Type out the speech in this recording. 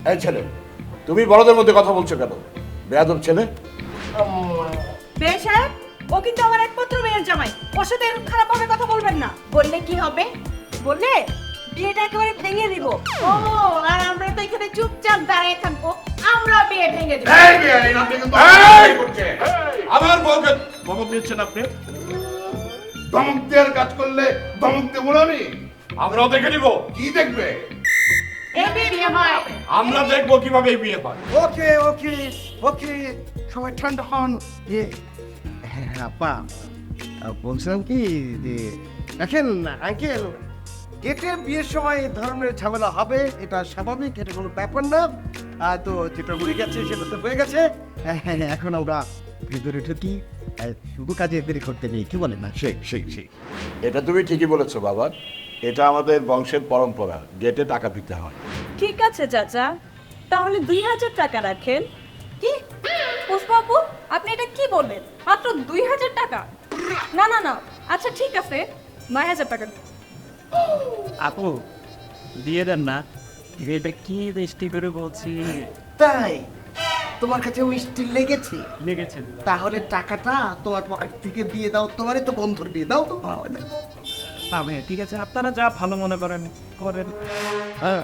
এই ছেলে, তুমি বড়দের মধ্যে কথা বলছো কেন? বেয়াদব ছেলে। বে সাহেব, ও কিন্তু আমার একমাত্র মেয়ের জামাই। ওর সাথে এরকম খারাপ ভাবে কথা বলবেন না। বললে কি হবে? বললে বিয়েটা একেবারে ভেঙে দিব। ও, আর আমরা তো এখানে চুপচাপ দাঁড়িয়ে থাকবো। আমরা বিয়ে ভেঙে দিব। আমার বউকে ধমক দিচ্ছেন আপনি? ধমক দেওয়ার কাজ করলে ধমক দেবো না আমি। আমরাও দেখে নিব। কি দেখবে? এই বিয়ে হয়। আমরা দেখবো কিভাবে এই বিয়ে হয়। ওকে ওকে ওকে, সবাই ঠান্ডা হন। হ্যাঁ আপা, বলছিলাম কি যে দেখেন আঙ্কেল, গেটে বিয়ের সময় এই ধরনের ঝামেলা হবে, এটা স্বাভাবিক, এটা কোনো ব্যাপার না। তো যেটা হয়ে গেছে সেটা তো হয়ে গেছে। এখন আমরা ভিতরে ঢুকি, শুধু কাজে দেরি করতে নেই, কি বলেন না? সেই এটা তুমি ঠিকই বলেছো বাবা। এটা আমাদের বংশের পরম্পরা, গেটে টাকা দিতে হয়। ঠিক আছে চাচা, তাহলে 2000 টাকা রাখেন। কি পুষ্পাপু, আপনি এটা কি বললেন? মাত্র 2000 টাকা? না না না, আচ্ছা ঠিক আছে, 9000 টাকা। আপু দিয়ে দেন না, এটা কি দৃষ্টি করে বলছি। তাই তোমার কাছে মিষ্টি লেগেছে? লেগেছে। তাহলে টাকাটা তোমার পকেট থেকে দিয়ে দাও, তোমারই তো বন্ধুর বিয়ে, দাও তো। ঠিক আছে, আপনারা যা ভালো মনে করেন করেন। হ্যাঁ